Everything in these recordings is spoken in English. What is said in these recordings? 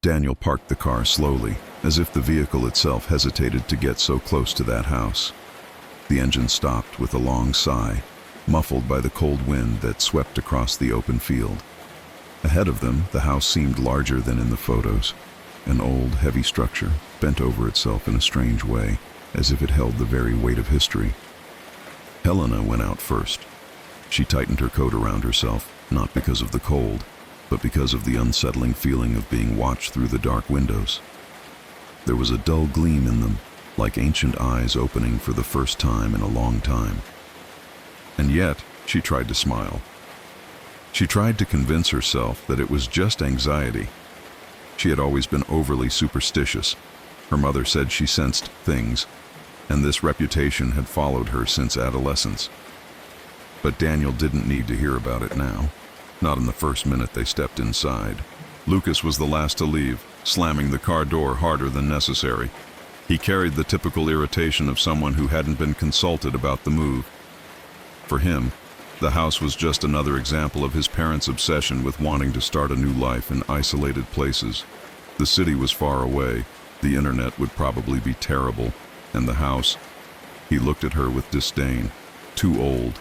Daniel parked the car slowly, as if the vehicle itself hesitated to get so close to that house. The engine stopped with a long sigh, muffled by the cold wind that swept across the open field. Ahead of them, the house seemed larger than in the photos. An old, heavy structure, bent over itself in a strange way, as if it held the very weight of history. Helena went out first. She tightened her coat around herself, not because of the cold, but because of the unsettling feeling of being watched through the dark windows. There was a dull gleam in them, like ancient eyes opening for the first time in a long time. And yet, she tried to smile. She tried to convince herself that it was just anxiety. She had always been overly superstitious. Her mother said she sensed things, and this reputation had followed her since adolescence. But Daniel didn't need to hear about it now, not in the first minute they stepped inside. Lucas was the last to leave, slamming the car door harder than necessary. He carried the typical irritation of someone who hadn't been consulted about the move. For him, the house was just another example of his parents' obsession with wanting to start a new life in isolated places. The city was far away, the internet would probably be terrible, and the house, he looked at her with disdain, too old.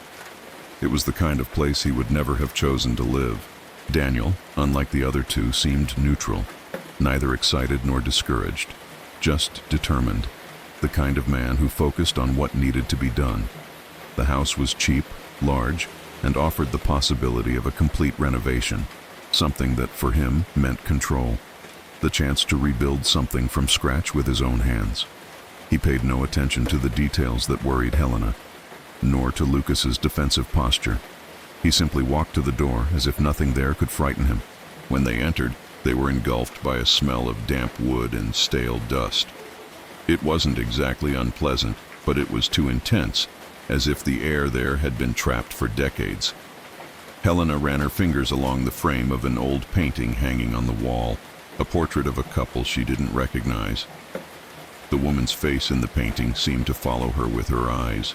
It was the kind of place he would never have chosen to live. Daniel, unlike the other two, seemed neutral, neither excited nor discouraged, just determined, the kind of man who focused on what needed to be done. The house was cheap, large, and offered the possibility of a complete renovation, something that for him meant control, the chance to rebuild something from scratch with his own hands. He paid no attention to the details that worried Helena, nor to Lucas's defensive posture. He simply walked to the door as if nothing there could frighten him. When they entered, they were engulfed by a smell of damp wood and stale dust. It wasn't exactly unpleasant, but it was too intense, as if the air there had been trapped for decades. Helena ran her fingers along the frame of an old painting hanging on the wall, a portrait of a couple she didn't recognize. The woman's face in the painting seemed to follow her with her eyes.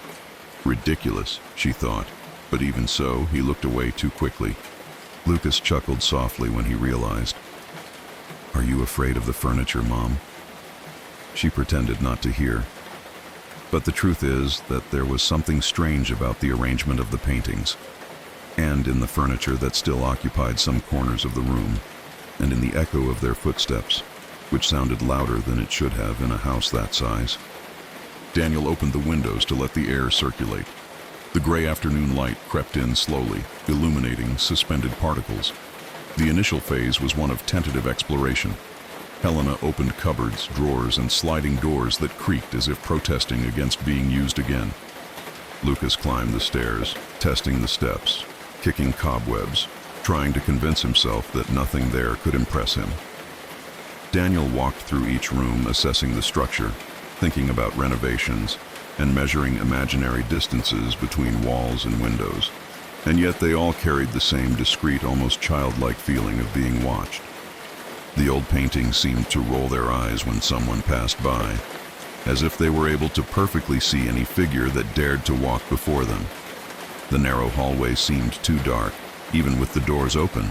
Ridiculous, she thought, but even so, he looked away too quickly. Lucas chuckled softly when he realized. "Are you afraid of the furniture, Mom?" She pretended not to hear. But the truth is that there was something strange about the arrangement of the paintings, and in the furniture that still occupied some corners of the room, and in the echo of their footsteps, which sounded louder than it should have in a house that size. Daniel opened the windows to let the air circulate. The gray afternoon light crept in slowly, illuminating suspended particles. The initial phase was one of tentative exploration. Helena opened cupboards, drawers, and sliding doors that creaked as if protesting against being used again. Lucas climbed the stairs, testing the steps, kicking cobwebs, trying to convince himself that nothing there could impress him. Daniel walked through each room, assessing the structure, thinking about renovations, and measuring imaginary distances between walls and windows. And yet they all carried the same discreet, almost childlike feeling of being watched. The old paintings seemed to roll their eyes when someone passed by, as if they were able to perfectly see any figure that dared to walk before them. The narrow hallway seemed too dark, even with the doors open.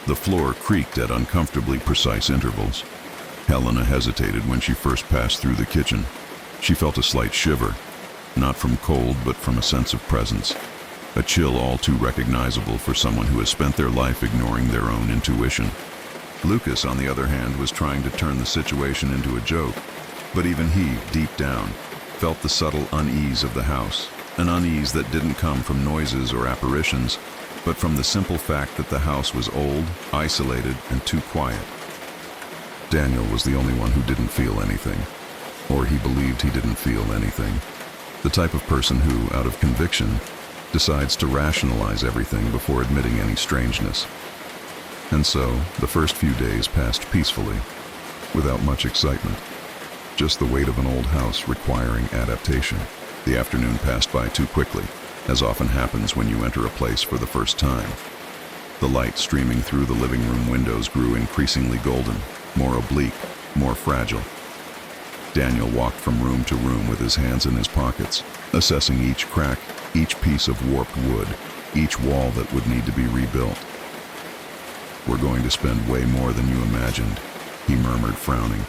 The floor creaked at uncomfortably precise intervals. Helena hesitated when she first passed through the kitchen. She felt a slight shiver, not from cold but from a sense of presence, a chill all too recognizable for someone who has spent their life ignoring their own intuition. Lucas, on the other hand, was trying to turn the situation into a joke, but even he, deep down, felt the subtle unease of the house, an unease that didn't come from noises or apparitions, but from the simple fact that the house was old, isolated, and too quiet. Daniel was the only one who didn't feel anything, or he believed he didn't feel anything. The type of person who, out of conviction, decides to rationalize everything before admitting any strangeness. And so, the first few days passed peacefully, without much excitement, just the weight of an old house requiring adaptation. The afternoon passed by too quickly, as often happens when you enter a place for the first time. The light streaming through the living room windows grew increasingly golden, more oblique, more fragile. Daniel walked from room to room with his hands in his pockets, assessing each crack, each piece of warped wood, each wall that would need to be rebuilt. "We're going to spend way more than you imagined," he murmured, frowning.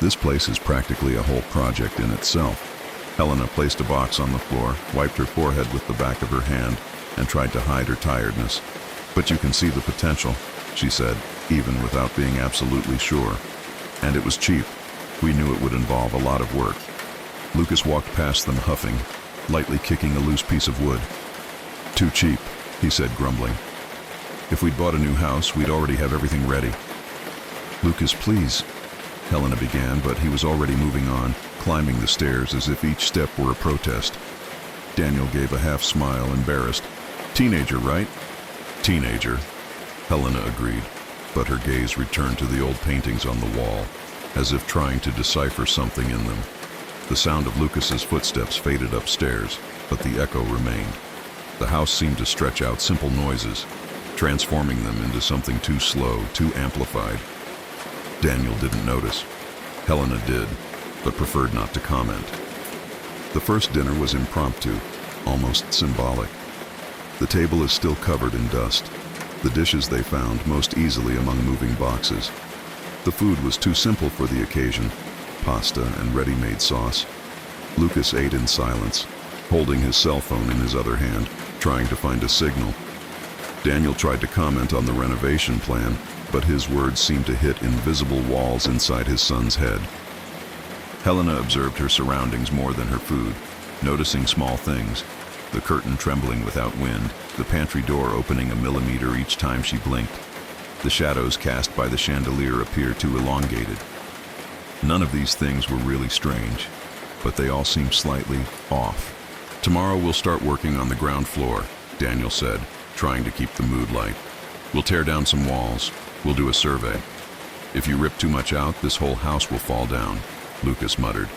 This place is practically a whole project in itself. Helena placed a box on the floor, wiped her forehead with the back of her hand, and tried to hide her tiredness. But you can see the potential, she said, even without being absolutely sure. And it was cheap. We knew it would involve a lot of work. Lucas walked past them, huffing, lightly kicking a loose piece of wood. Too cheap, he said, grumbling. If we'd bought a new house, we'd already have everything ready. Lucas, please, Helena began, but he was already moving on, climbing the stairs as if each step were a protest. Daniel gave a half smile, embarrassed. Teenager, right? Teenager, Helena agreed, but her gaze returned to the old paintings on the wall, as if trying to decipher something in them. The sound of Lucas's footsteps faded upstairs, but the echo remained. The house seemed to stretch out simple noises, transforming them into something too slow, too amplified. Daniel didn't notice. Helena did, but preferred not to comment. The first dinner was impromptu, almost symbolic. The table is still covered in dust. The dishes they found most easily among moving boxes. The food was too simple for the occasion, pasta and ready-made sauce. Lucas ate in silence, holding his cell phone in his other hand, trying to find a signal. Daniel tried to comment on the renovation plan, but his words seemed to hit invisible walls inside his son's head. Helena observed her surroundings more than her food, noticing small things, the curtain trembling without wind, the pantry door opening a millimeter each time she blinked. The shadows cast by the chandelier appeared too elongated. None of these things were really strange, but they all seemed slightly off. Tomorrow we'll start working on the ground floor, Daniel said, trying to keep the mood light. We'll tear down some walls. We'll do a survey. If you rip too much out, this whole house will fall down, Lucas muttered.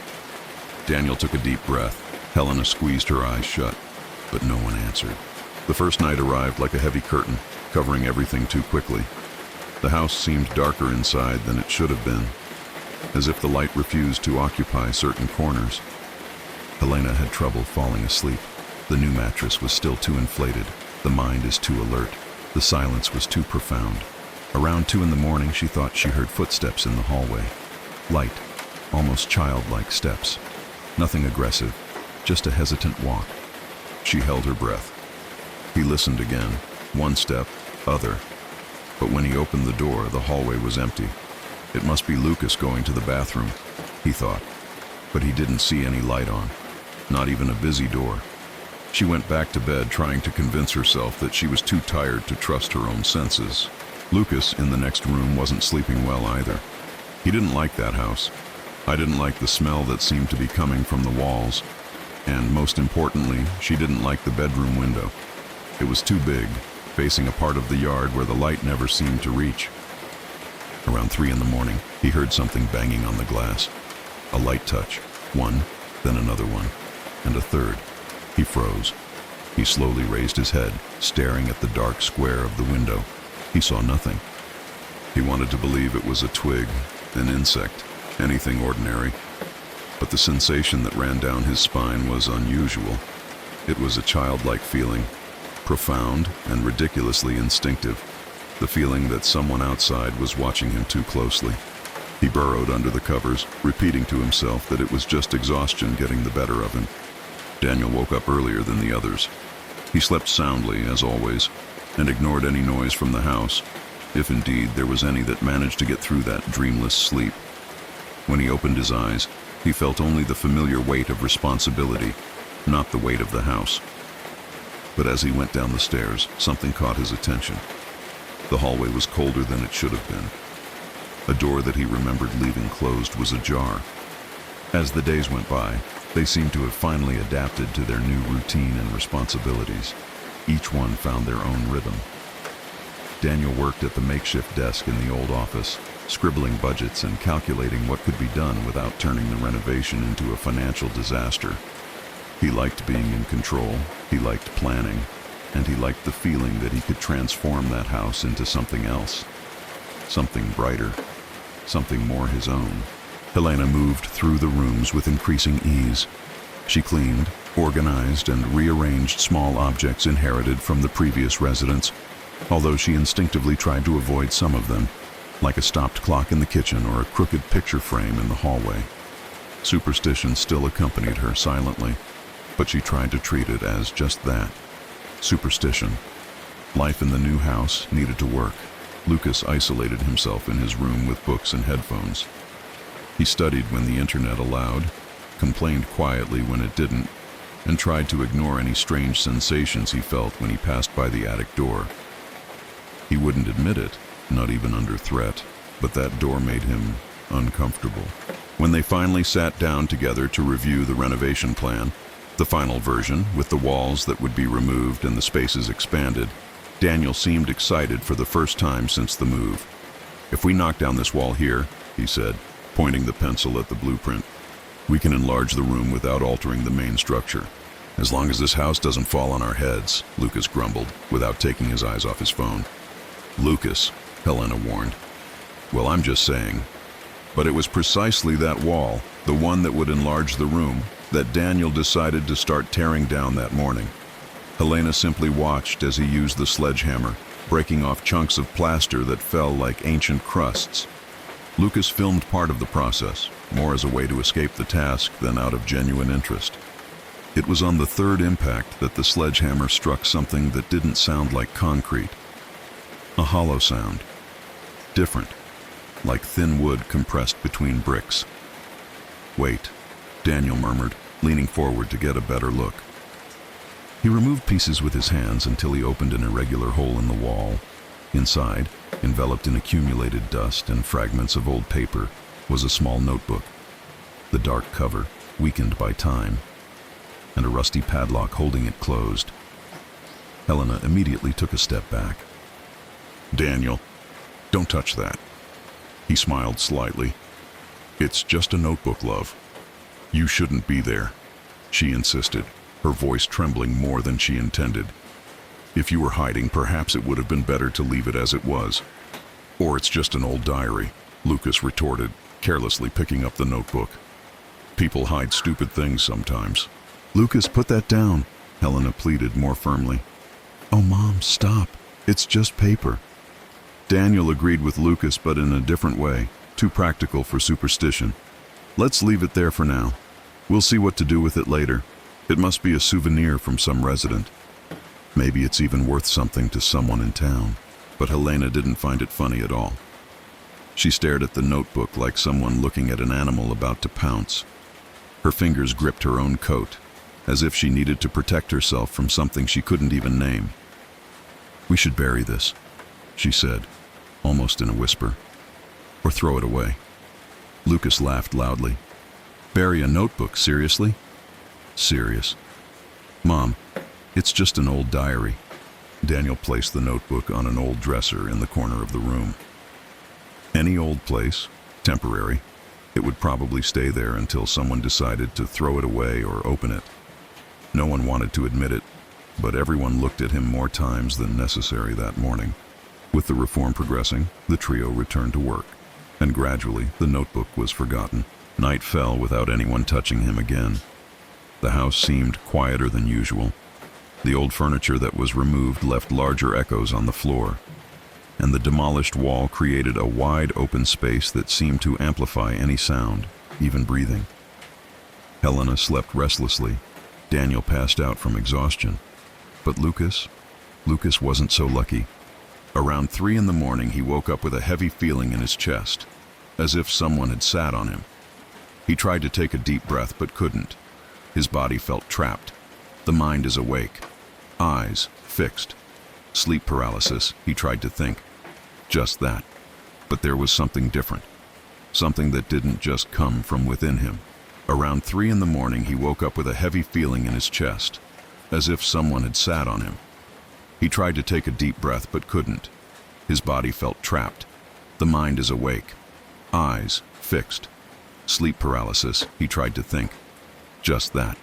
Daniel took a deep breath. Helena squeezed her eyes shut, but no one answered. The first night arrived like a heavy curtain, covering everything too quickly. The house seemed darker inside than it should have been, as if the light refused to occupy certain corners. Helena had trouble falling asleep. The new mattress was still too inflated. The mind is too alert. The silence was too profound. Around 2 a.m, she thought she heard footsteps in the hallway. Light, almost childlike steps. Nothing aggressive, just a hesitant walk. She held her breath. He listened again. One step, other. But when he opened the door, the hallway was empty. It must be Lucas going to the bathroom, he thought. But he didn't see any light on. Not even a busy door. She went back to bed, trying to convince herself that she was too tired to trust her own senses. Lucas, in the next room, wasn't sleeping well either. He didn't like that house. I didn't like the smell that seemed to be coming from the walls. And most importantly, she didn't like the bedroom window. It was too big, facing a part of the yard where the light never seemed to reach. Around 3 a.m, he heard something banging on the glass. A light touch. One, then another one, and a third. He froze. He slowly raised his head, staring at the dark square of the window. He saw nothing. He wanted to believe it was a twig, an insect, anything ordinary. But the sensation that ran down his spine was unusual. It was a childlike feeling, profound and ridiculously instinctive. The feeling that someone outside was watching him too closely. He burrowed under the covers, repeating to himself that it was just exhaustion getting the better of him. Daniel woke up earlier than the others. He slept soundly, as always, and ignored any noise from the house, if indeed there was any that managed to get through that dreamless sleep. When he opened his eyes, he felt only the familiar weight of responsibility, not the weight of the house. But as he went down the stairs, something caught his attention. The hallway was colder than it should have been. A door that he remembered leaving closed was ajar. As the days went by, they seemed to have finally adapted to their new routine and responsibilities. Each one found their own rhythm. Daniel worked at the makeshift desk in the old office, scribbling budgets and calculating what could be done without turning the renovation into a financial disaster. He liked being in control, he liked planning, and he liked the feeling that he could transform that house into something else. Something brighter, something more his own. Helena moved through the rooms with increasing ease. She cleaned, organized, and rearranged small objects inherited from the previous residents, although she instinctively tried to avoid some of them. like a stopped clock in the kitchen or a crooked picture frame in the hallway. Superstition still accompanied her silently, but she tried to treat it as just that, superstition. Life in the new house needed to work. Lucas isolated himself in his room with books and headphones. He studied when the internet allowed, complained quietly when it didn't, and tried to ignore any strange sensations he felt when he passed by the attic door. He wouldn't admit it, not even under threat, but that door made him uncomfortable. When they finally sat down together to review the renovation plan, the final version, with the walls that would be removed and the spaces expanded, Daniel seemed excited for the first time since the move. "If we knock down this wall here," he said, pointing the pencil at the blueprint, "we can enlarge the room without altering the main structure. As long as this house doesn't fall on our heads," Lucas grumbled, without taking his eyes off his phone. "Lucas," Helena warned. "Well, I'm just saying." But it was precisely that wall, the one that would enlarge the room, that Daniel decided to start tearing down that morning. Helena simply watched as he used the sledgehammer, breaking off chunks of plaster that fell like ancient crusts. Lucas filmed part of the process, more as a way to escape the task than out of genuine interest. It was on the third impact that the sledgehammer struck something that didn't sound like concrete. A hollow sound. Different, like thin wood compressed between bricks. "Wait," Daniel murmured, leaning forward to get a better look. He removed pieces with his hands until he opened an irregular hole in the wall. Inside, enveloped in accumulated dust and fragments of old paper, was a small notebook. The dark cover, weakened by time, and a rusty padlock holding it closed. Helena immediately took a step back. "Daniel, don't touch that." He smiled slightly. "It's just a notebook, love. You shouldn't be there," she insisted, her voice trembling more than she intended. "If you were hiding, perhaps it would have been better to leave it as it was." "Or it's just an old diary," Lucas retorted, carelessly picking up the notebook. "People hide stupid things sometimes." "Lucas, put that down," Helena pleaded more firmly. "Oh, Mom, stop. It's just paper." Daniel agreed with Lucas, but in a different way, too practical for superstition. "Let's leave it there for now. We'll see what to do with it later. It must be a souvenir from some resident. Maybe it's even worth something to someone in town." But Helena didn't find it funny at all. She stared at the notebook like someone looking at an animal about to pounce. Her fingers gripped her own coat, as if she needed to protect herself from something she couldn't even name. "We should bury this," she said, almost in a whisper. "Or throw it away." Lucas laughed loudly. "Bury a notebook, seriously?" "Serious. Mom, it's just an old diary." Daniel placed the notebook on an old dresser in the corner of the room. Any old place, temporary. It would probably stay there until someone decided to throw it away or open it. No one wanted to admit it, but everyone looked at him more times than necessary that morning. With the reform progressing, the trio returned to work, and gradually the notebook was forgotten. Night fell without anyone touching him again. The house seemed quieter than usual. The old furniture that was removed left larger echoes on the floor, and the demolished wall created a wide open space that seemed to amplify any sound, even breathing. Helena slept restlessly. Daniel passed out from exhaustion. But Lucas wasn't so lucky. Around 3 in the morning, he woke up with a heavy feeling in his chest, as if someone had sat on him. He tried to take a deep breath but couldn't. His body felt trapped. The mind is awake, eyes fixed. Sleep paralysis, he tried to think. Just that. But there was something different. Something that didn't just come from within him. Around 3 in the morning, he woke up with a heavy feeling in his chest, as if someone had sat on him. He tried to take a deep breath but couldn't. His body felt trapped. The mind is awake, eyes fixed. Sleep paralysis, he tried to think. Just that.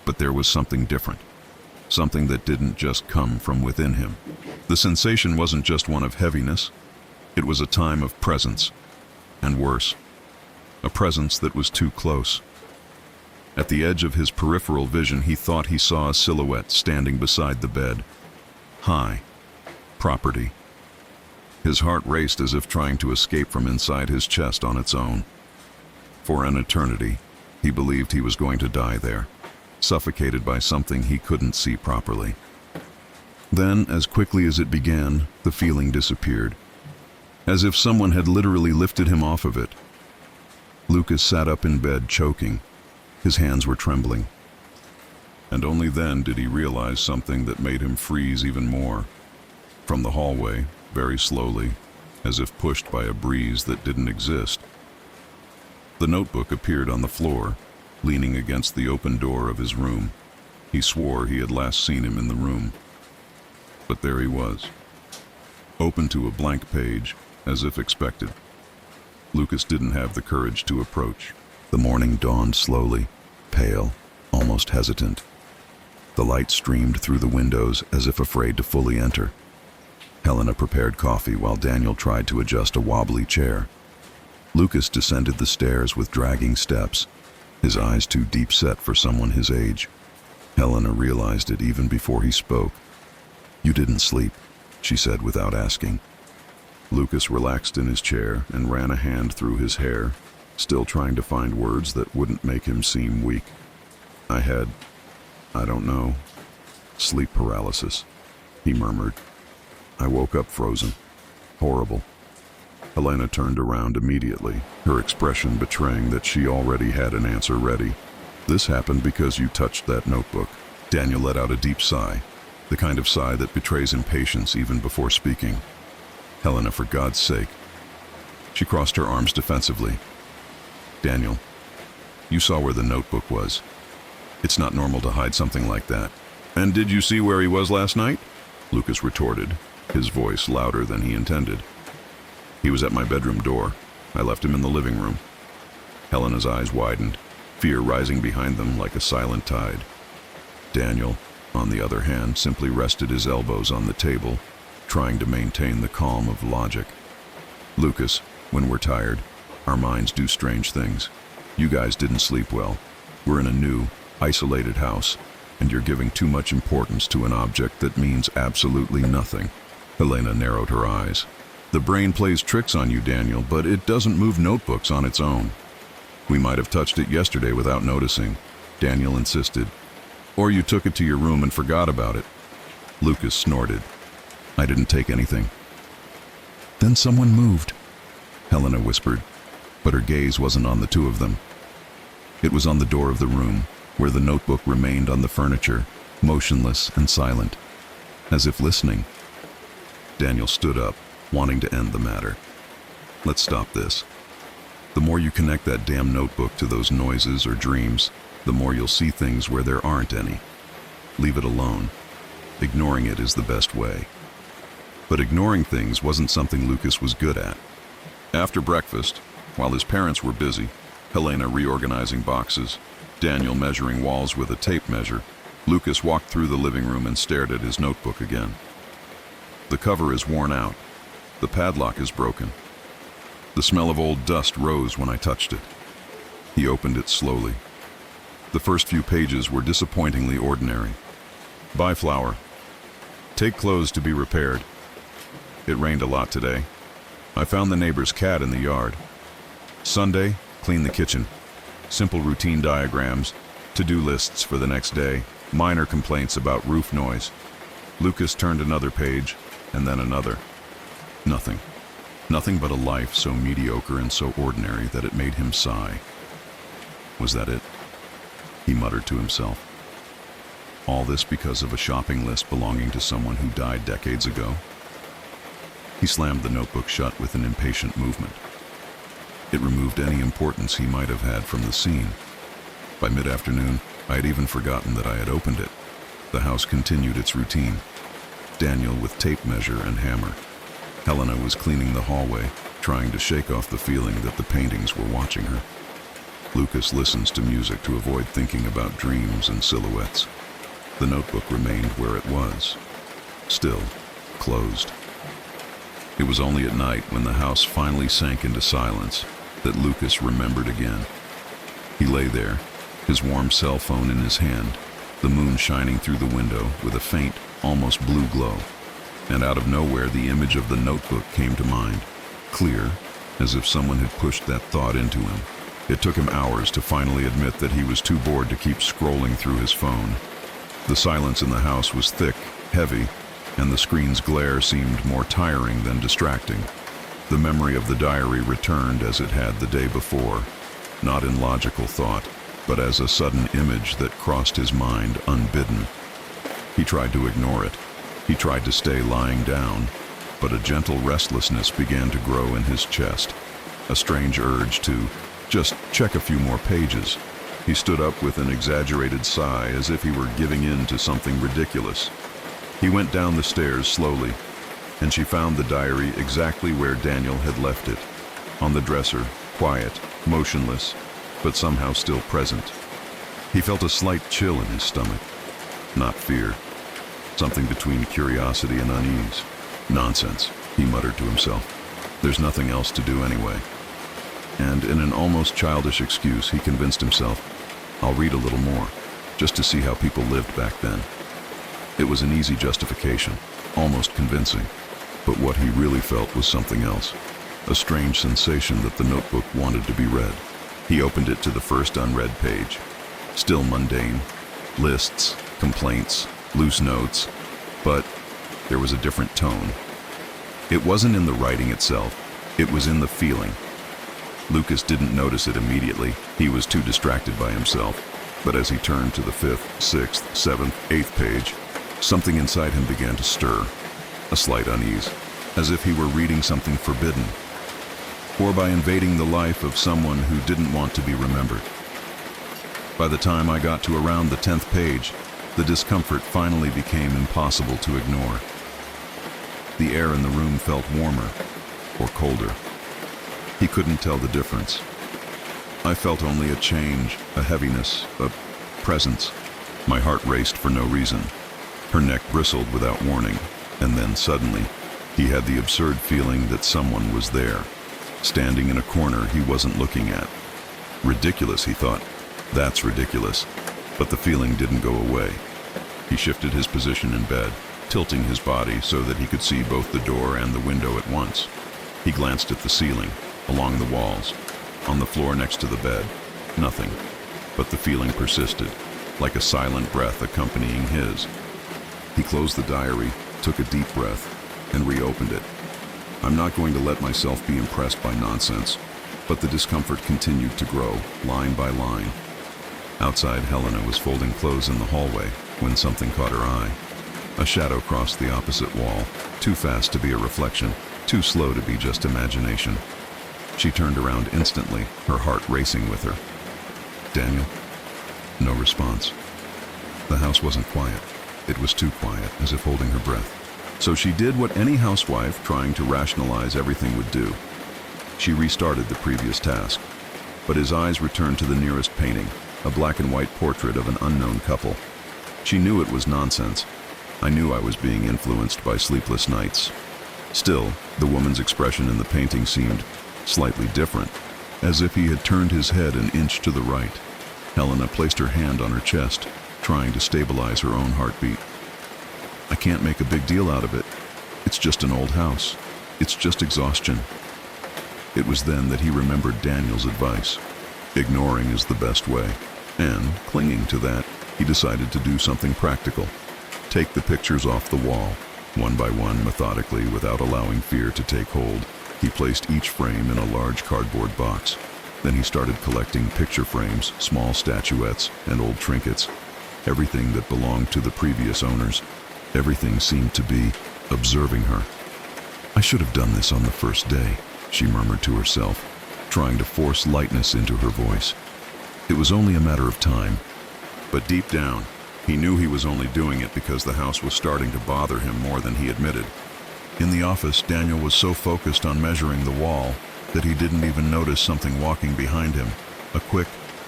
But there was something different. Something that didn't just come from within him. The sensation wasn't just one of heaviness. It was a time of presence. And worse, a presence that was too close. At the edge of his peripheral vision, he thought he saw a silhouette standing beside the bed. High. Property. His heart raced as if trying to escape from inside his chest on its own. For an eternity, he believed he was going to die there, suffocated by something he couldn't see properly. Then, as quickly as it began, the feeling disappeared, as if someone had literally lifted him off of it. Lucas sat up in bed, choking. His hands were trembling. And only then did he realize something that made him freeze even more. From the hallway, very slowly, as if pushed by a breeze that didn't exist, the notebook appeared on the floor, leaning against the open door of his room. He swore he had last seen him in the room. But there he was, open to a blank page, as if expected. Lucas didn't have the courage to approach. The morning dawned slowly, pale, almost hesitant. The light streamed through the windows as if afraid to fully enter. Helena prepared coffee while Daniel tried to adjust a wobbly chair. Lucas descended the stairs with dragging steps, his eyes too deep set for someone his age. Helena realized it even before he spoke. "You didn't sleep," she said without asking. Lucas relaxed in his chair and ran a hand through his hair, still trying to find words that wouldn't make him seem weak. I don't know, sleep paralysis," he murmured. "I woke up frozen. Horrible." Helena turned around immediately, her expression betraying that she already had an answer ready. "This happened because you touched that notebook." Daniel let out a deep sigh, the kind of sigh that betrays impatience even before speaking. "Helena, for God's sake." She crossed her arms defensively. "Daniel, you saw where the notebook was. It's not normal to hide something like that." "And did you see where he was last night?" Lucas retorted, his voice louder than he intended. "He was at my bedroom door. I left him in the living room." Helena's eyes widened, fear rising behind them like a silent tide. Daniel, on the other hand, simply rested his elbows on the table, trying to maintain the calm of logic. "Lucas, when we're tired, our minds do strange things. You guys didn't sleep well. We're in a new, isolated house, and you're giving too much importance to an object that means absolutely nothing." Helena narrowed her eyes. "The brain plays tricks on you, Daniel, but it doesn't move notebooks on its own." "We might have touched it yesterday without noticing," Daniel insisted. "Or you took it to your room and forgot about it." Lucas snorted. "I didn't take anything." "Then someone moved," Helena whispered, but her gaze wasn't on the two of them. It was on the door of the room, where the notebook remained on the furniture, motionless and silent, as if listening. Daniel stood up, wanting to end the matter. "Let's stop this. The more you connect that damn notebook to those noises or dreams, the more you'll see things where there aren't any. Leave it alone. Ignoring it is the best way." But ignoring things wasn't something Lucas was good at. After breakfast, while his parents were busy, Helena reorganizing boxes, Daniel measuring walls with a tape measure, Lucas walked through the living room and stared at his notebook again. The cover is worn out. The padlock is broken. The smell of old dust rose when I touched it. He opened it slowly. The first few pages were disappointingly ordinary. "Buy flour. Take clothes to be repaired. It rained a lot today. I found the neighbor's cat in the yard. Sunday, clean the kitchen. Simple routine diagrams, to-do lists for the next day, minor complaints about roof noise." Lucas turned another page, and then another. Nothing. Nothing but a life so mediocre and so ordinary that it made him sigh. Was that it? He muttered to himself. All this because of a shopping list belonging to someone who died decades ago? He slammed the notebook shut with an impatient movement. It removed any importance he might have had from the scene. By mid-afternoon, I had even forgotten that I had opened it. The house continued its routine. Daniel with tape measure and hammer. Helena was cleaning the hallway, trying to shake off the feeling that the paintings were watching her. Lucas listens to music to avoid thinking about dreams and silhouettes. The notebook remained where it was, still, closed. It was only at night, when the house finally sank into silence, that Lucas remembered again. He lay there, his warm cell phone in his hand, the moon shining through the window with a faint, almost blue glow. and out of nowhere the image of the notebook came to mind, clear, as if someone had pushed that thought into him. It took him hours to finally admit that he was too bored to keep scrolling through his phone. The silence in the house was thick, heavy, and the screen's glare seemed more tiring than distracting. The memory of the diary returned as it had the day before, not in logical thought, but as a sudden image that crossed his mind unbidden. He tried to ignore it. He tried to stay lying down, but a gentle restlessness began to grow in his chest, a strange urge to just check a few more pages. He stood up with an exaggerated sigh, as if he were giving in to something ridiculous. He went down the stairs slowly, and she found the diary exactly where Daniel had left it, on the dresser, quiet, motionless, but somehow still present. He felt a slight chill in his stomach. Not fear. Something between curiosity and unease. Nonsense, he muttered to himself. There's nothing else to do anyway. And in an almost childish excuse, he convinced himself, I'll read a little more, just to see how people lived back then. It was an easy justification, almost convincing. But what he really felt was something else. A strange sensation that the notebook wanted to be read. He opened it to the first unread page. Still mundane. Lists, complaints, loose notes. But there was a different tone. It wasn't in the writing itself. It was in the feeling. Lucas didn't notice it immediately. He was too distracted by himself. But as he turned to the 5th, 6th, 7th, 8th page, something inside him began to stir. A slight unease, as if he were reading something forbidden, or by invading the life of someone who didn't want to be remembered. By the time I got to around the 10th page, the discomfort finally became impossible to ignore. The air in the room felt warmer or colder. He couldn't tell the difference. I felt only a change, a heaviness, a presence. My heart raced for no reason. Her neck bristled without warning, and then suddenly, he had the absurd feeling that someone was there, standing in a corner he wasn't looking at. Ridiculous, he thought. That's ridiculous. But the feeling didn't go away. He shifted his position in bed, tilting his body so that he could see both the door and the window at once. He glanced at the ceiling, along the walls, on the floor next to the bed. Nothing. But the feeling persisted, like a silent breath accompanying his. He closed the diary, took a deep breath, and reopened it. I'm not going to let myself be impressed by nonsense, but the discomfort continued to grow, line by line. Outside, Helena was folding clothes in the hallway when something caught her eye. A shadow crossed the opposite wall, too fast to be a reflection, too slow to be just imagination. She turned around instantly, her heart racing with her. Daniel? No response. The house wasn't quiet. It was too quiet, as if holding her breath. So she did what any housewife trying to rationalize everything would do. She restarted the previous task. But his eyes returned to the nearest painting, a black and white portrait of an unknown couple. She knew it was nonsense. I knew I was being influenced by sleepless nights. Still, the woman's expression in the painting seemed slightly different, as if he had turned his head an inch to the right. Helena placed her hand on her chest, trying to stabilize her own heartbeat. I can't make a big deal out of it. It's just an old house. It's just exhaustion. It was then that he remembered Daniel's advice. Ignoring is the best way. And, clinging to that, he decided to do something practical. Take the pictures off the wall. One by one, methodically, without allowing fear to take hold, he placed each frame in a large cardboard box. Then he started collecting picture frames, small statuettes, and old trinkets. Everything that belonged to the previous owners. Everything seemed to be observing her. I should have done this on the first day, she murmured to herself, trying to force lightness into her voice. It was only a matter of time. But deep down, he knew he was only doing it because the house was starting to bother him more than he admitted. In the office, Daniel was so focused on measuring the wall that he didn't even notice something walking behind him, a quick,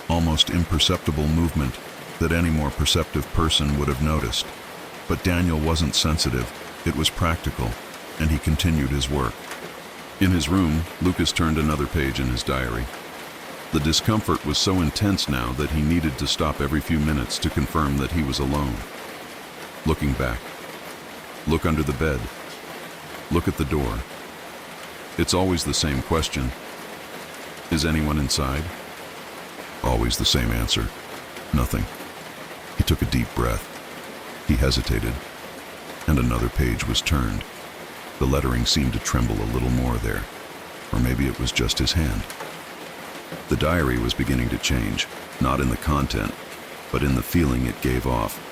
almost imperceptible movement that any more perceptive person would have noticed. But Daniel wasn't sensitive, it was practical, and he continued his work. In his room, Lucas turned another page in his diary. The discomfort was so intense now that he needed to stop every few minutes to confirm that he was alone. Looking back. Look under the bed. Look at the door. It's always the same question. Is anyone inside? Always the same answer. Nothing. He took a deep breath. He hesitated, and another page was turned. The lettering seemed to tremble a little more there, or maybe it was just his hand. The diary was beginning to change, not in the content, but in the feeling it gave off.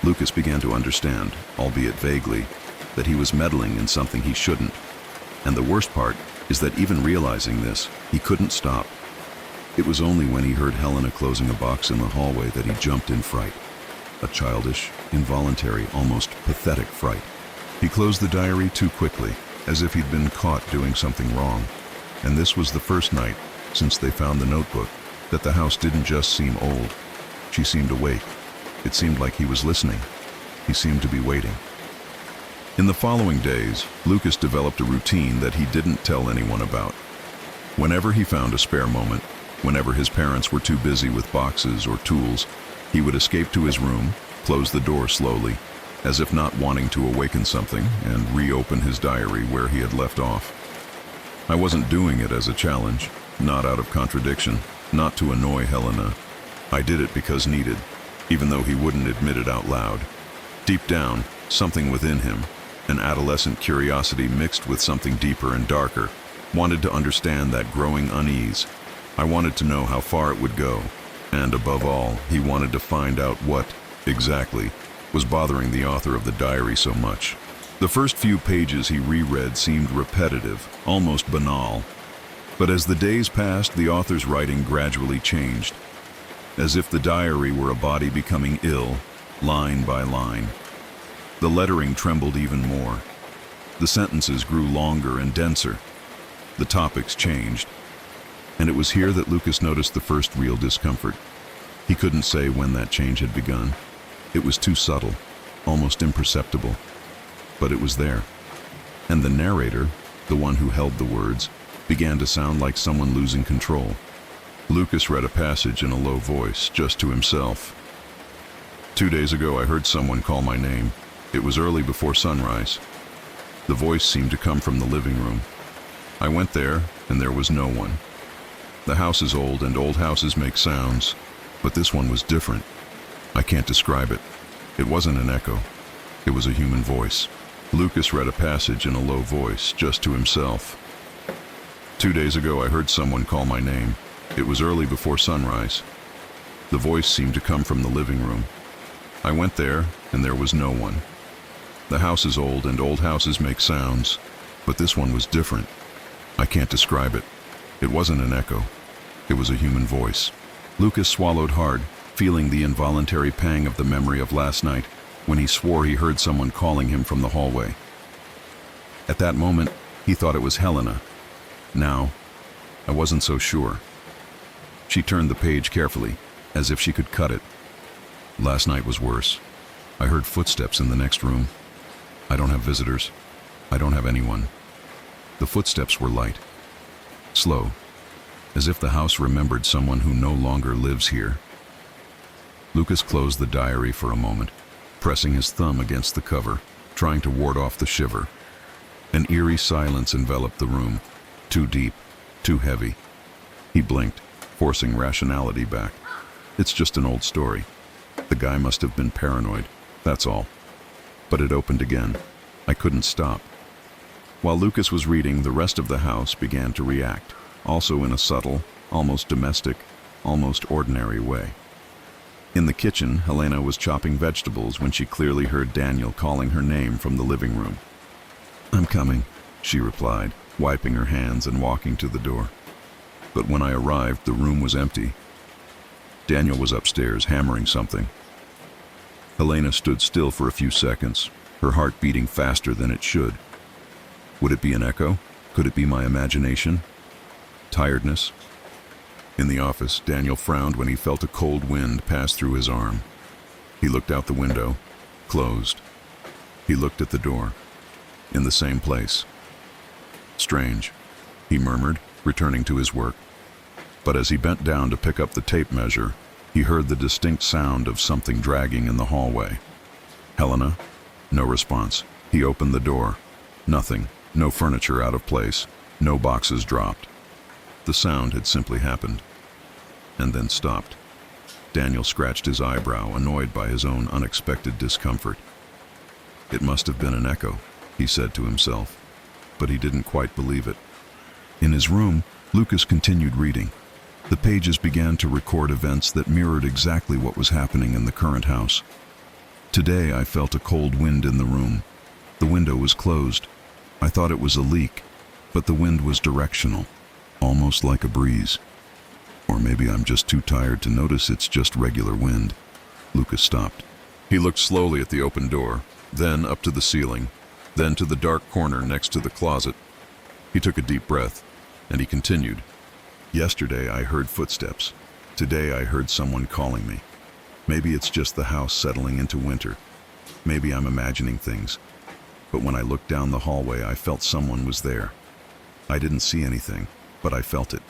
Lucas began to understand, albeit vaguely, that he was meddling in something he shouldn't. And the worst part is that even realizing this, he couldn't stop. It was only when he heard Helena closing a box in the hallway that he jumped in fright. A childish, involuntary, almost pathetic fright. He closed the diary too quickly, as if he'd been caught doing something wrong. And this was the first night, since they found the notebook, that the house didn't just seem old. She seemed awake. It seemed like he was listening. He seemed to be waiting. In the following days, Lucas developed a routine that he didn't tell anyone about. Whenever he found a spare moment, whenever his parents were too busy with boxes or tools, he would escape to his room, close the door slowly, as if not wanting to awaken something, and reopen his diary where he had left off. I wasn't doing it as a challenge, not out of contradiction, not to annoy Helena. I did it because needed, even though he wouldn't admit it out loud. Deep down, something within him, an adolescent curiosity mixed with something deeper and darker, wanted to understand that growing unease. I wanted to know how far it would go, and above all, he wanted to find out what, exactly, was bothering the author of the diary so much. The first few pages he reread seemed repetitive, almost banal. But as the days passed, the author's writing gradually changed, as if the diary were a body becoming ill, line by line. The lettering trembled even more. The sentences grew longer and denser. The topics changed. And it was here that Lucas noticed the first real discomfort. He couldn't say when that change had begun. It was too subtle, almost imperceptible. But it was there. And the narrator, the one who held the words, began to sound like someone losing control. Lucas read a passage in a low voice, just to himself. 2 days ago I heard someone call my name. It was early before sunrise. The voice seemed to come from the living room. I went there, and there was no one. The house is old, and old houses make sounds, but this one was different. I can't describe it. It wasn't an echo. It was a human voice. Lucas read a passage in a low voice, just to himself. 2 days ago I heard someone call my name. It was early before sunrise. The voice seemed to come from the living room. I went there, and there was no one. The house is old, and old houses make sounds, but this one was different. I can't describe it. It wasn't an echo. It was a human voice. Lucas swallowed hard, feeling the involuntary pang of the memory of last night, when he swore he heard someone calling him from the hallway. At that moment, he thought it was Helena. Now, I wasn't so sure. She turned the page carefully, as if she could cut it. Last night was worse. I heard footsteps in the next room. I don't have visitors. I don't have anyone. The footsteps were light, slow, as if the house remembered someone who no longer lives here. Lucas closed the diary for a moment, pressing his thumb against the cover, trying to ward off the shiver. An eerie silence enveloped the room, too deep, too heavy. He blinked, forcing rationality back. It's just an old story. The guy must have been paranoid, that's all. But it opened again. I couldn't stop. While Lucas was reading, the rest of the house began to react, also in a subtle, almost domestic, almost ordinary way. In the kitchen, Helena was chopping vegetables when she clearly heard Daniel calling her name from the living room. "I'm coming," she replied, wiping her hands and walking to the door. But when I arrived, the room was empty. Daniel was upstairs, hammering something. Helena stood still for a few seconds, her heart beating faster than it should. Would it be an echo? Could it be my imagination? Tiredness? In the office, Daniel frowned when he felt a cold wind pass through his arm. He looked out the window, closed. He looked at the door, in the same place. "Strange," he murmured, returning to his work. But as he bent down to pick up the tape measure, he heard the distinct sound of something dragging in the hallway. "Helena?" No response. He opened the door. Nothing. No furniture out of place. No boxes dropped. The sound had simply happened, and then stopped. Daniel scratched his eyebrow, annoyed by his own unexpected discomfort. It must have been an echo, he said to himself, but he didn't quite believe it. In his room, Lucas continued reading. The pages began to record events that mirrored exactly what was happening in the current house. Today I felt a cold wind in the room. The window was closed. I thought it was a leak, but the wind was directional, almost like a breeze. Or maybe I'm just too tired to notice it's just regular wind. Lucas stopped. He looked slowly at the open door, then up to the ceiling, then to the dark corner next to the closet. He took a deep breath, and he continued. Yesterday I heard footsteps. Today I heard someone calling me. Maybe it's just the house settling into winter. Maybe I'm imagining things. But when I looked down the hallway, I felt someone was there. I didn't see anything, but I felt it.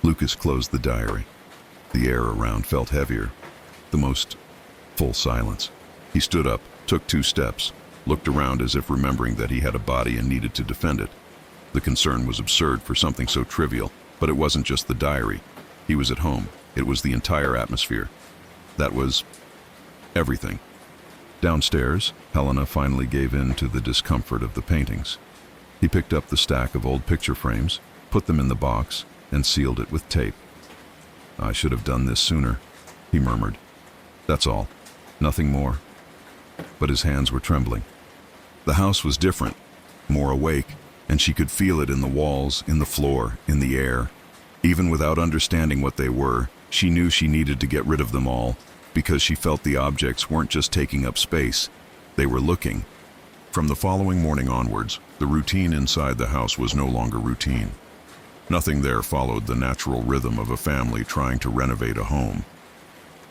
Lucas closed the diary. The air around felt heavier. The most full silence. He stood up, took 2 steps, looked around as if remembering that he had a body and needed to defend it. The concern was absurd for something so trivial, but it wasn't just the diary. He was at home. It was the entire atmosphere. That was everything. Downstairs, Helena finally gave in to the discomfort of the paintings. He picked up the stack of old picture frames, put them in the box, and sealed it with tape. I should have done this sooner, he murmured. That's all. Nothing more. But his hands were trembling. The house was different, more awake, and she could feel it in the walls, in the floor, in the air. Even without understanding what they were, she knew she needed to get rid of them all, because she felt the objects weren't just taking up space, they were looking. From the following morning onwards, the routine inside the house was no longer routine. Nothing there followed the natural rhythm of a family trying to renovate a home.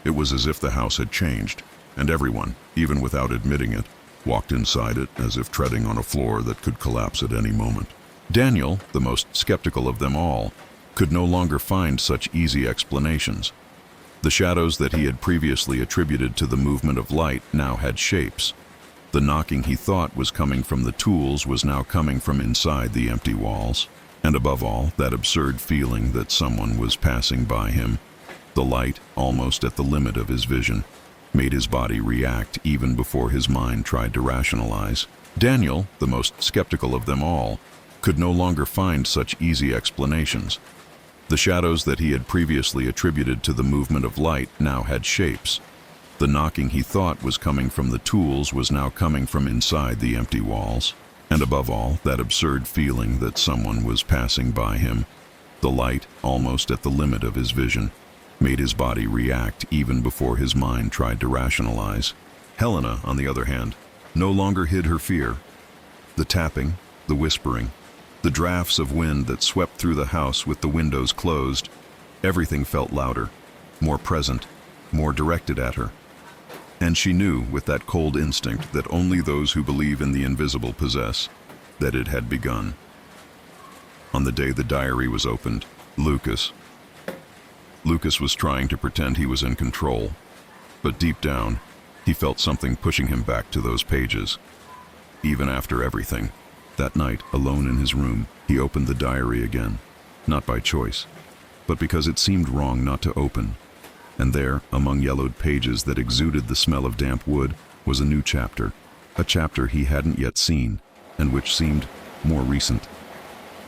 It was as if the house had changed, and everyone, even without admitting it, walked inside it as if treading on a floor that could collapse at any moment. Daniel, the most skeptical of them all, could no longer find such easy explanations. The shadows that he had previously attributed to the movement of light now had shapes. The knocking he thought was coming from the tools was now coming from inside the empty walls. And above all, that absurd feeling that someone was passing by him. The light, almost at the limit of his vision, made his body react even before his mind tried to rationalize. Daniel, the most skeptical of them all, could no longer find such easy explanations. The shadows that he had previously attributed to the movement of light now had shapes. The knocking he thought was coming from the tools was now coming from inside the empty walls. And above all, that absurd feeling that someone was passing by him. The light, almost at the limit of his vision, made his body react even before his mind tried to rationalize. Helena, on the other hand, no longer hid her fear. The tapping, the whispering, the drafts of wind that swept through the house with the windows closed, everything felt louder, more present, more directed at her. And she knew, with that cold instinct that only those who believe in the invisible possess, that it had begun. On the day the diary was opened, Lucas was trying to pretend he was in control, but deep down, he felt something pushing him back to those pages. Even after everything, that night, alone in his room, he opened the diary again, not by choice, but because it seemed wrong not to open. And there, among yellowed pages that exuded the smell of damp wood, was a new chapter, a chapter he hadn't yet seen, and which seemed more recent,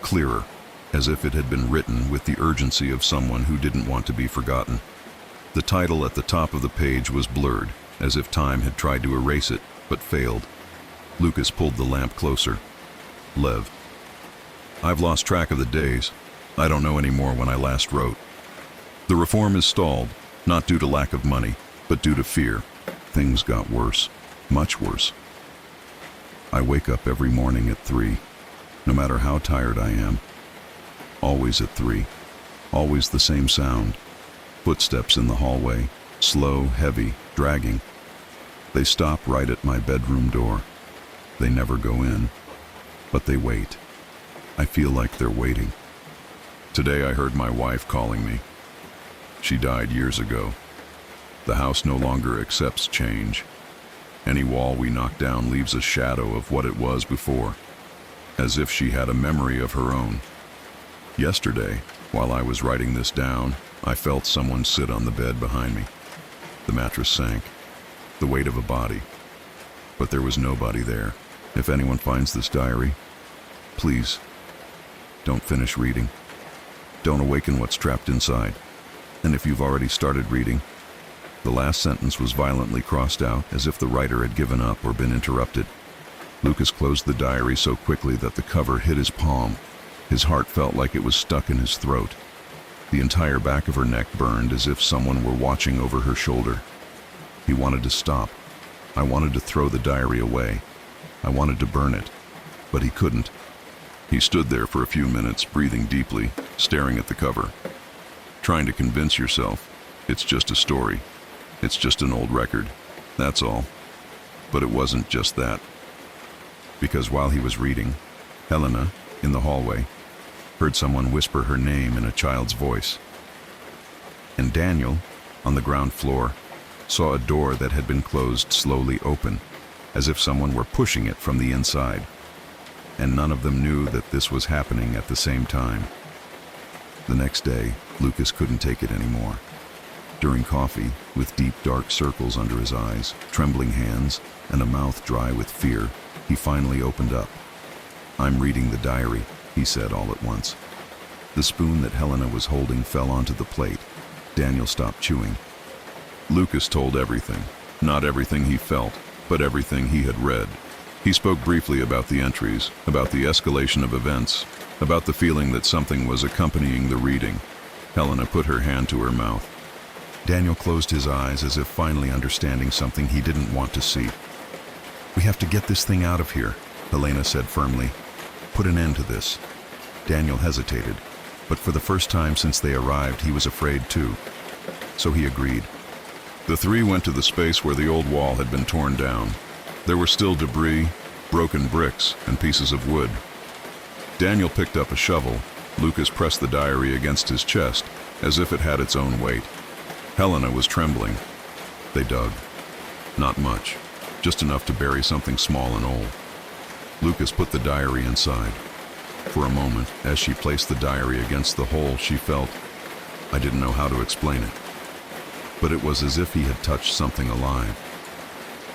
clearer, as if it had been written with the urgency of someone who didn't want to be forgotten. The title at the top of the page was blurred, as if time had tried to erase it, but failed. Lucas pulled the lamp closer. Lev. I've lost track of the days. I don't know anymore when I last wrote. The reform is stalled, not due to lack of money, but due to fear. Things got worse, much worse. I wake up every morning at 3, no matter how tired I am. Always at 3. Always the same sound. Footsteps in the hallway, slow, heavy, dragging. They stop right at my bedroom door. They never go in, but they wait. I feel like they're waiting. Today I heard my wife calling me. She died years ago. The house no longer accepts change. Any wall we knock down leaves a shadow of what it was before. as if she had a memory of her own. Yesterday, while I was writing this down, I felt someone sit on the bed behind me. The mattress sank, the weight of a body, but there was nobody there. If anyone finds this diary, please, don't finish reading. Don't awaken what's trapped inside. And if you've already started reading, the last sentence was violently crossed out, as if the writer had given up or been interrupted. Lucas closed the diary so quickly that the cover hit his palm. His heart felt like it was stuck in his throat. The entire back of her neck burned, as if someone were watching over her shoulder. He wanted to stop. I wanted to throw the diary away. I wanted to burn it, but he couldn't. He stood there for a few minutes, breathing deeply, staring at the cover. Trying to convince yourself, it's just a story. It's just an old record. That's all. But it wasn't just that. Because while he was reading, Helena, in the hallway, heard someone whisper her name in a child's voice. And Daniel, on the ground floor, saw a door that had been closed slowly open, as if someone were pushing it from the inside. And none of them knew that this was happening at the same time. The next day, Lucas couldn't take it anymore. During coffee, with deep dark circles under his eyes, trembling hands, and a mouth dry with fear, he finally opened up. "I'm reading the diary," he said all at once. The spoon that Helena was holding fell onto the plate. Daniel stopped chewing. Lucas told everything. Not everything he felt, but everything he had read. He spoke briefly about the entries, about the escalation of events, about the feeling that something was accompanying the reading. Helena put her hand to her mouth. Daniel closed his eyes, as if finally understanding something he didn't want to see. "We have to get this thing out of here," Helena said firmly. "Put an end to this." Daniel hesitated, but for the first time since they arrived, he was afraid too. So he agreed. The three went to the space where the old wall had been torn down. There were still debris, broken bricks, and pieces of wood. Daniel picked up a shovel. Lucas pressed the diary against his chest, as if it had its own weight. Helena was trembling. They dug. Not much, just enough to bury something small and old. Lucas put the diary inside. For a moment, as she placed the diary against the hole, she felt, I didn't know how to explain it, but it was as if he had touched something alive.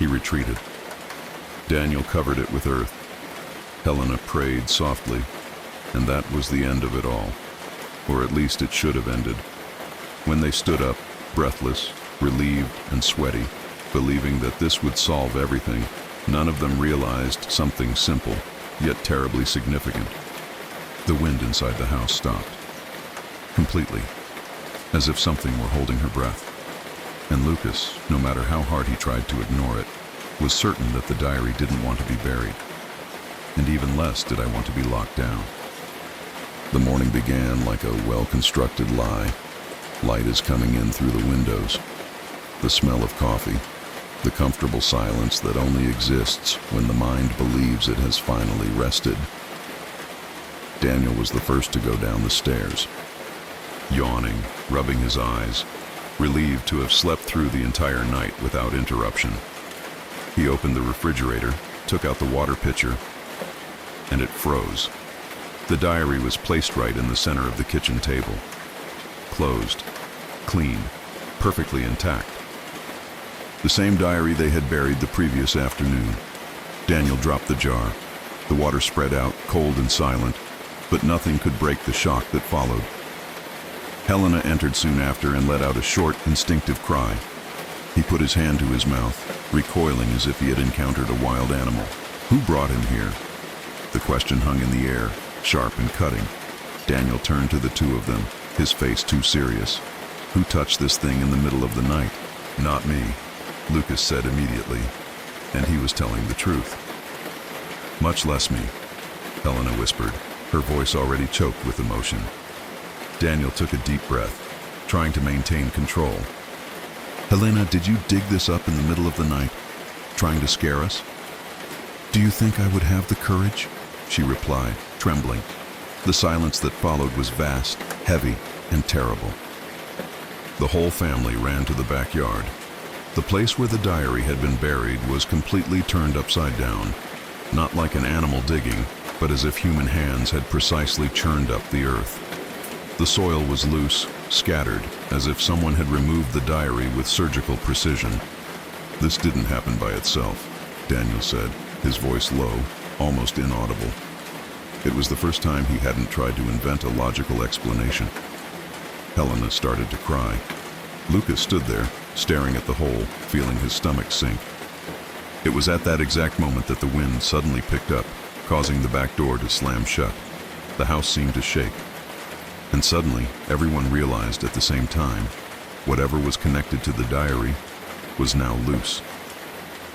He retreated. Daniel covered it with earth. Helena prayed softly, and that was the end of it all. Or at least it should have ended. When they stood up, breathless, relieved, and sweaty, believing that this would solve everything, none of them realized something simple, yet terribly significant. The wind inside the house stopped. Completely. As if something were holding her breath. And Lucas, no matter how hard he tried to ignore it, was certain that the diary didn't want to be buried. And even less did I want to be locked down. The morning began like a well-constructed lie. Light is coming in through the windows. The smell of coffee. The comfortable silence that only exists when the mind believes it has finally rested. Daniel was the first to go down the stairs. Yawning, rubbing his eyes, relieved to have slept through the entire night without interruption. He opened the refrigerator, took out the water pitcher, and it froze. The diary was placed right in the center of the kitchen table. Closed, clean, perfectly intact. The same diary they had buried the previous afternoon. Daniel dropped the jar. The water spread out, cold and silent, but nothing could break the shock that followed. Helena entered soon after and let out a short, instinctive cry. He put his hand to his mouth, recoiling as if he had encountered a wild animal. Who brought him here? The question hung in the air, sharp and cutting. Daniel turned to the two of them, his face too serious. Who touched this thing in the middle of the night? Not me, Lucas said immediately, and he was telling the truth. Much less me, Helena whispered, her voice already choked with emotion. Daniel took a deep breath, trying to maintain control. Helena, did you dig this up in the middle of the night, trying to scare us? Do you think I would have the courage? She replied, trembling. The silence that followed was vast, heavy, and terrible. The whole family ran to the backyard. The place where the diary had been buried was completely turned upside down, not like an animal digging, but as if human hands had precisely churned up the earth. The soil was loose, scattered, as if someone had removed the diary with surgical precision. "This didn't happen by itself," Daniel said, his voice low, almost inaudible. It was the first time he hadn't tried to invent a logical explanation. Helena started to cry. Lucas stood there, staring at the hole, feeling his stomach sink. It was at that exact moment that the wind suddenly picked up, causing the back door to slam shut. The house seemed to shake. And suddenly, everyone realized at the same time, whatever was connected to the diary was now loose.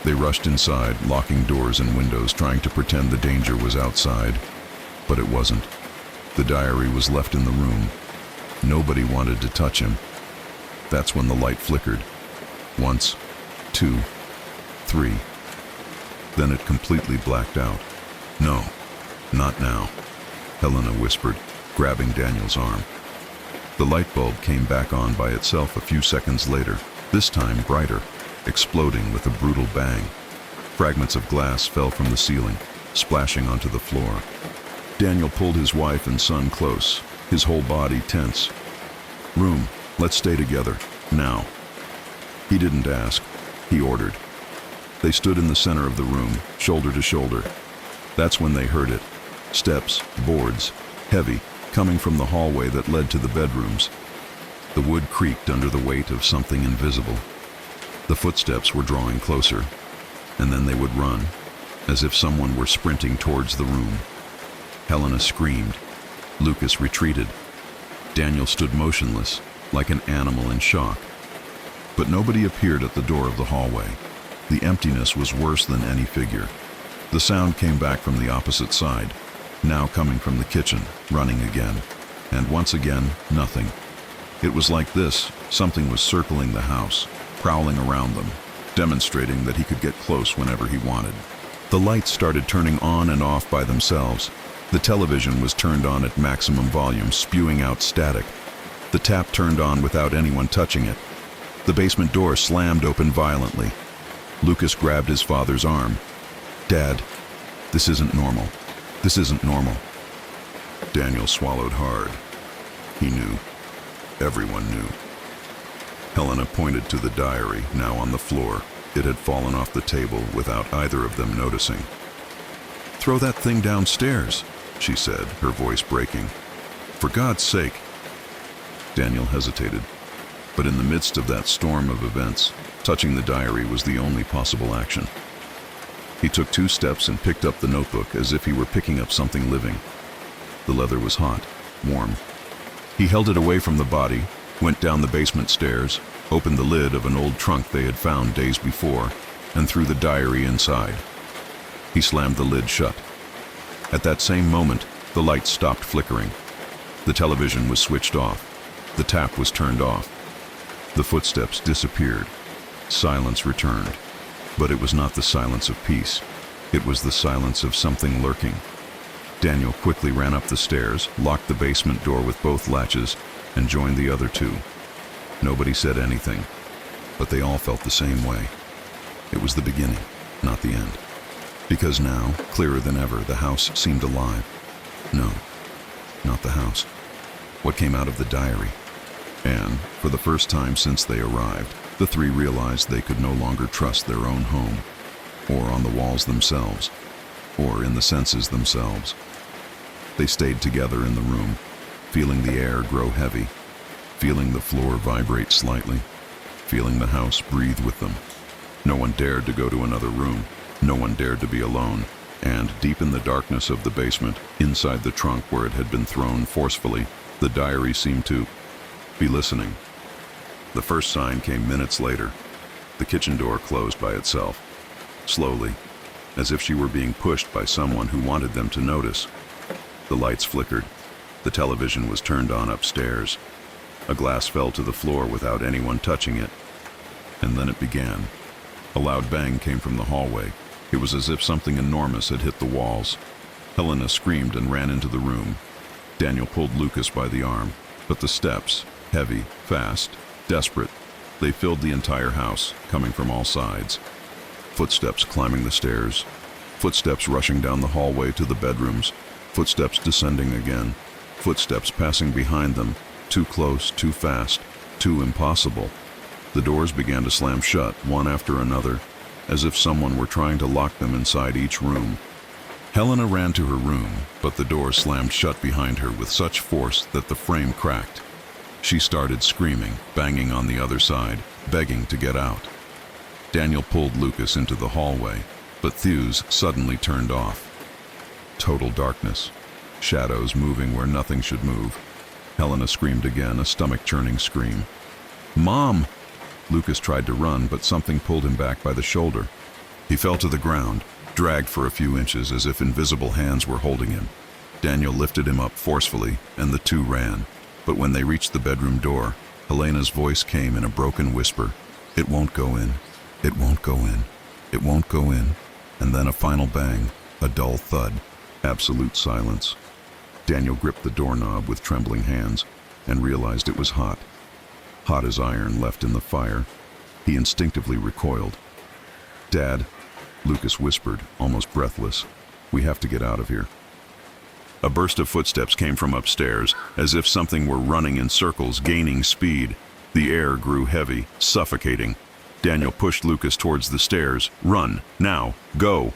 They rushed inside, locking doors and windows, trying to pretend the danger was outside. But it wasn't. The diary was left in the room. Nobody wanted to touch him. That's when the light flickered. Once, two, three. Then it completely blacked out. "No, not now," Helena whispered, grabbing Daniel's arm. The light bulb came back on by itself a few seconds later, this time brighter, exploding with a brutal bang. Fragments of glass fell from the ceiling, splashing onto the floor. Daniel pulled his wife and son close, his whole body tense. "Room, let's stay together, now." He didn't ask, he ordered. They stood in the center of the room, shoulder to shoulder. That's when they heard it. Steps, boards, heavy, coming from the hallway that led to the bedrooms. The wood creaked under the weight of something invisible. The footsteps were drawing closer, and then they would run, as if someone were sprinting towards the room. Helena screamed. Lucas retreated. Daniel stood motionless, like an animal in shock. But nobody appeared at the door of the hallway. The emptiness was worse than any figure. The sound came back from the opposite side, now coming from the kitchen, running again. And once again, nothing. It was like this: something was circling the house, prowling around them, demonstrating that he could get close whenever he wanted. The lights started turning on and off by themselves. The television was turned on at maximum volume, spewing out static. The tap turned on without anyone touching it. The basement door slammed open violently. Lucas grabbed his father's arm. "Dad, this isn't normal. This isn't normal." Daniel swallowed hard. He knew. Everyone knew. Helena pointed to the diary, now on the floor. It had fallen off the table without either of them noticing. "Throw that thing downstairs," she said, her voice breaking. "For God's sake." Daniel hesitated, but in the midst of that storm of events, touching the diary was the only possible action. He took 2 steps and picked up the notebook as if he were picking up something living. The leather was hot, warm. He held it away from the body, went down the basement stairs, opened the lid of an old trunk they had found days before, and threw the diary inside. He slammed the lid shut. At that same moment, the lights stopped flickering. The television was switched off. The tap was turned off. The footsteps disappeared. Silence returned. But it was not the silence of peace. It was the silence of something lurking. Daniel quickly ran up the stairs, locked the basement door with both latches, and joined the other 2. Nobody said anything, but they all felt the same way. It was the beginning, not the end. Because now, clearer than ever, the house seemed alive. No, not the house. What came out of the diary? And, for the first time since they arrived, the 3 realized they could no longer trust their own home, or on the walls themselves, or in the senses themselves. They stayed together in the room, feeling the air grow heavy, feeling the floor vibrate slightly, feeling the house breathe with them. No one dared to go to another room. No one dared to be alone. And deep in the darkness of the basement, inside the trunk where it had been thrown forcefully, the diary seemed to be listening. The first sign came minutes later. The kitchen door closed by itself, slowly, as if she were being pushed by someone who wanted them to notice. The lights flickered. The television was turned on upstairs. A glass fell to the floor without anyone touching it. And then it began. A loud bang came from the hallway. It was as if something enormous had hit the walls. Helena screamed and ran into the room. Daniel pulled Lucas by the arm, but the steps, heavy, fast, desperate, they filled the entire house, coming from all sides. Footsteps climbing the stairs, Footsteps rushing down the hallway to the bedrooms. Footsteps descending again. Footsteps passing behind them. Too close, too fast, too impossible. The doors began to slam shut, one after another, as if someone were trying to lock them inside each room. Helena ran to her room, but the door slammed shut behind her with such force that the frame cracked. She started screaming, banging on the other side, begging to get out. Daniel pulled Lucas into the hallway, but Thews suddenly turned off. Total darkness. Shadows moving where nothing should move. Helena screamed again, a stomach-churning scream. "Mom!" Lucas tried to run, but something pulled him back by the shoulder. He fell to the ground, dragged for a few inches as if invisible hands were holding him. Daniel lifted him up forcefully, and the two ran. But when they reached the bedroom door, Helena's voice came in a broken whisper. "It won't go in. It won't go in. It won't go in." And then a final bang, a dull thud, absolute silence. Daniel gripped the doorknob with trembling hands and realized it was hot. Hot as iron left in the fire. He instinctively recoiled. "Dad," Lucas whispered, almost breathless, "we have to get out of here." A burst of footsteps came from upstairs, as if something were running in circles, gaining speed. The air grew heavy, suffocating. Daniel pushed Lucas towards the stairs. "Run, now, go!"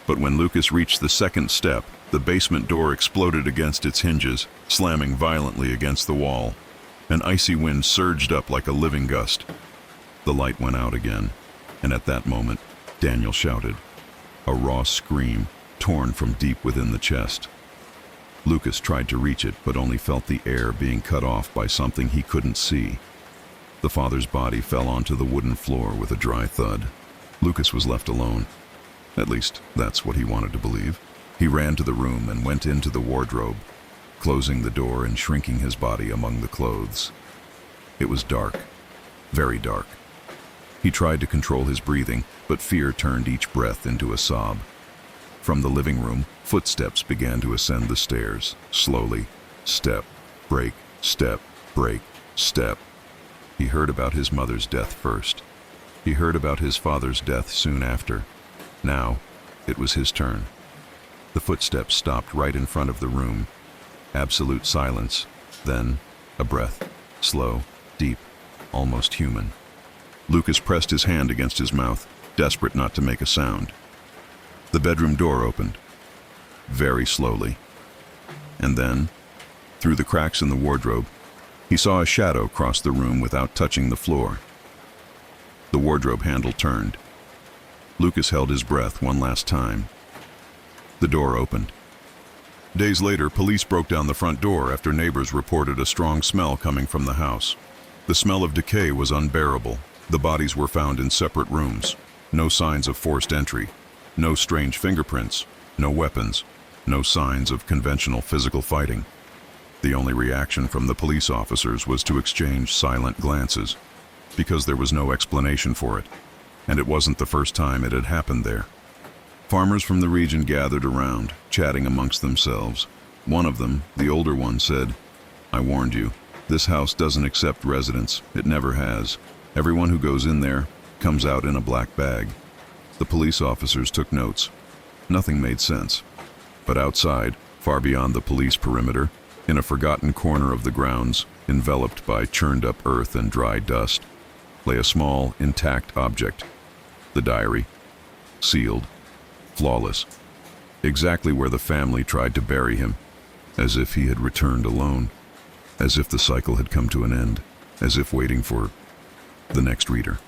But when Lucas reached the second step, the basement door exploded against its hinges, slamming violently against the wall. An icy wind surged up like a living gust. The light went out again, and at that moment, Daniel shouted. A raw scream, torn from deep within the chest. Lucas tried to reach it, but only felt the air being cut off by something he couldn't see. The father's body fell onto the wooden floor with a dry thud. Lucas was left alone. At least, that's what he wanted to believe. He ran to the room and went into the wardrobe, closing the door and shrinking his body among the clothes. It was dark, very dark. He tried to control his breathing, but fear turned each breath into a sob. From the living room, footsteps began to ascend the stairs, slowly. Step, break, step, break, step. He heard about his mother's death first. He heard about his father's death soon after. Now, it was his turn. The footsteps stopped right in front of the room. Absolute silence. Then, a breath. Slow, deep, almost human. Lucas pressed his hand against his mouth, desperate not to make a sound. The bedroom door opened. Very slowly. And then, through the cracks in the wardrobe, he saw a shadow cross the room without touching the floor. The wardrobe handle turned. Lucas held his breath one last time. The door opened. Days later, police broke down the front door after neighbors reported a strong smell coming from the house. The smell of decay was unbearable. The bodies were found in separate rooms. No signs of forced entry. No strange fingerprints. No weapons. No signs of conventional physical fighting. The only reaction from the police officers was to exchange silent glances, because there was no explanation for it, and it wasn't the first time it had happened there. Farmers from the region gathered around, chatting amongst themselves. One of them, the older one, said, "I warned you. This house doesn't accept residents. It never has. Everyone who goes in there comes out in a black bag." The police officers took notes. Nothing made sense. But outside, far beyond the police perimeter, in a forgotten corner of the grounds, enveloped by churned-up earth and dry dust, lay a small, intact object. The diary. Sealed. Flawless. Exactly where the family tried to bury him. As if he had returned alone. As if the cycle had come to an end. As if waiting for the next reader.